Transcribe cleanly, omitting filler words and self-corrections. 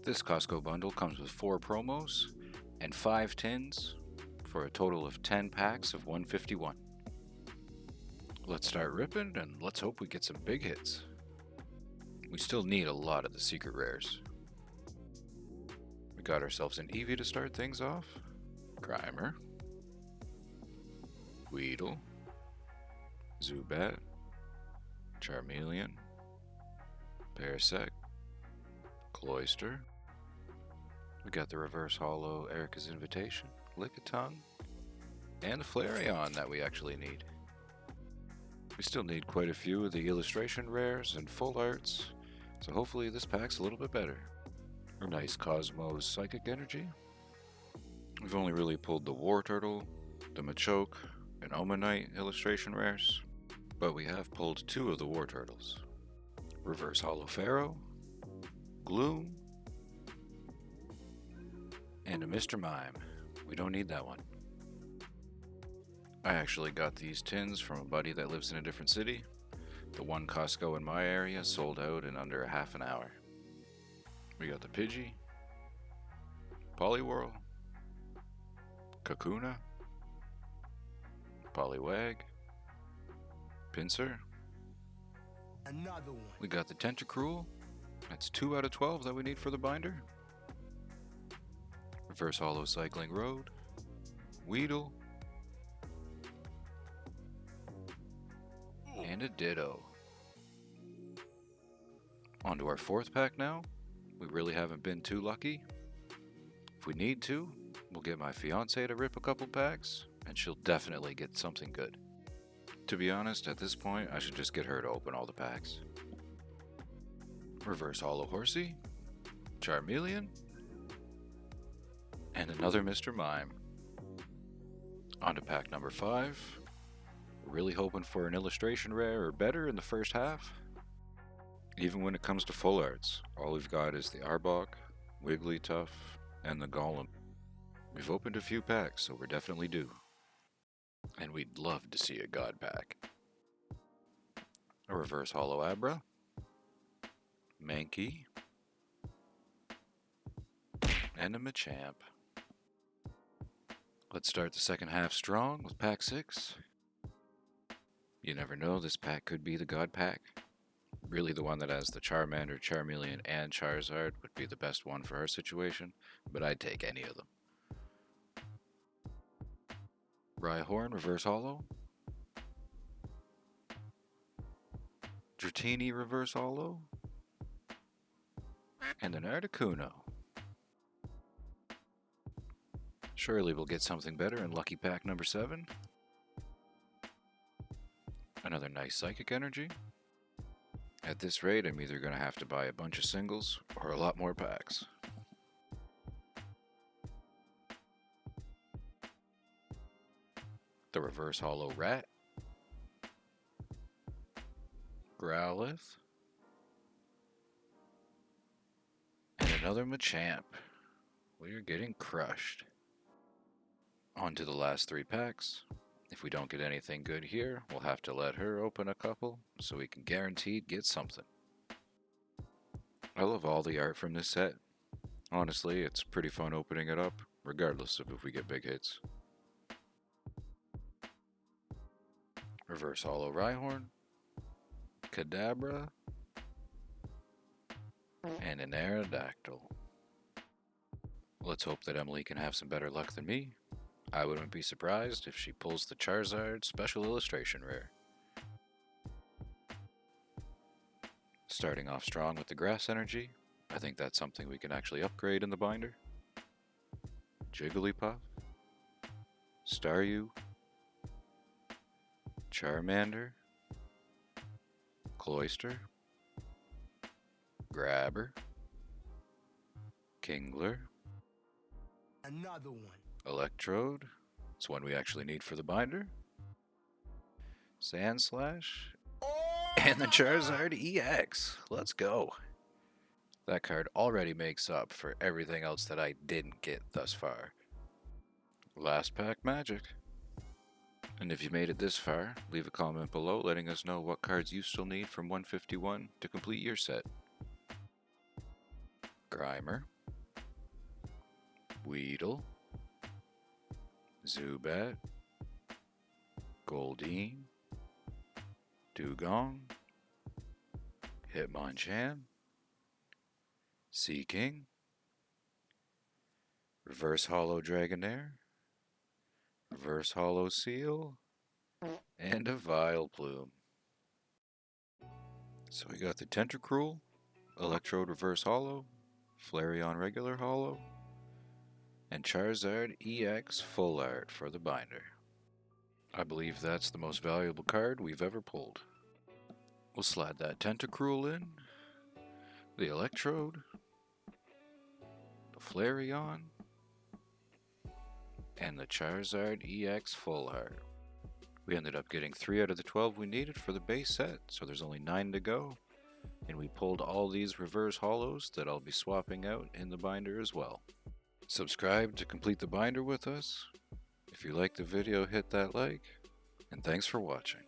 This Costco bundle comes with 4 promos and 5 tins for a total of 10 packs of 151. Let's start ripping and let's hope we get some big hits. We still need a lot of the secret rares. We got ourselves an Eevee to start things off, Grimer, Weedle, Zubat, Charmeleon, Parasect, Cloyster. We got the reverse holo Erica's Invitation, Lickitung, and the Flareon that we actually need. We still need quite a few of the illustration rares and full arts, so hopefully this pack's a little bit better. A nice Cosmos Psychic Energy. We've only really pulled the War Turtle, the Machoke, and Omanite illustration rares, but we have pulled 2 of the War Turtles. Reverse Holo Pharaoh, Gloom, and a Mr. Mime. We don't need that one. I actually got these tins from a buddy that lives in a different city. The one Costco in my area sold out in under a half an hour. We got the Pidgey, Poliwhirl, Kakuna, Poliwag, Pinsir. Another one. We got the Tentacruel. That's 2 out of 12 that we need for the binder. Reverse Holo Cycling Road, Weedle, and a Ditto. On to our 4th pack now. We really haven't been too lucky. If we need to, we'll get my fiance to rip a couple packs, and she'll definitely get something good. To be honest, at this point, I should just get her to open all the packs. Reverse Holo Horsey, Charmeleon, and another Mr. Mime. On to pack number 5. We're really hoping for an illustration rare or better in the first half. Even when it comes to full arts, all we've got is the Arbok, Wigglytuff, and the Golem. We've opened a few packs, so we're definitely due. And we'd love to see a God pack. A reverse Holo Abra, Mankey, and a Machamp. Let's start the second half strong with pack 6. You never know, this pack could be the God pack. Really, the one that has the Charmander, Charmeleon, and Charizard would be the best one for our situation, but I'd take any of them. Rhyhorn, reverse holo. Dratini, reverse holo. And an Articuno. Surely we'll get something better in lucky pack number 7. Another nice Psychic Energy. At this rate, I'm either going to have to buy a bunch of singles or a lot more packs. The reverse holo Rat. Growlithe. And another Machamp. We are getting crushed. On to the last 3 packs. If we don't get anything good here, we'll have to let her open a couple so we can guaranteed get something. I love all the art from this set. Honestly, it's pretty fun opening it up, regardless of if we get big hits. Reverse holo Rhyhorn, Kadabra, and an Aerodactyl. Let's hope that Emily can have some better luck than me. I wouldn't be surprised if she pulls the Charizard Special Illustration Rare. Starting off strong with the Grass Energy, I think that's something we can actually upgrade in the binder. Jigglypuff, Staryu, Charmander, Cloyster, Grabber, Kingler, Another one. Electrode, it's one we actually need for the binder, Sandslash, and the Charizard EX. Let's go. That card already makes up for everything else that I didn't get thus far. Last pack magic. And if you made it this far, leave a comment below letting us know what cards you still need from 151 to complete your set. Grimer, Weedle, Zubat, Goldeen, Dugong, Hitmonchan, Seaking, Reverse Hollow Dragonair, Reverse Hollow Seal, and a Vileplume. So we got the Tentacruel, Electrode Reverse Hollow, Flareon Regular Hollow, and Charizard EX Full Art for the binder. I believe that's the most valuable card we've ever pulled. We'll slide that Tentacruel in, the Electrode, the Flareon, and the Charizard EX Full Art. We ended up getting 3 out of the 12 we needed for the base set, so there's only 9 to go. And we pulled all these reverse hollows that I'll be swapping out in the binder as well. Subscribe to complete the binder with us. If you liked the video, hit that like, and thanks for watching.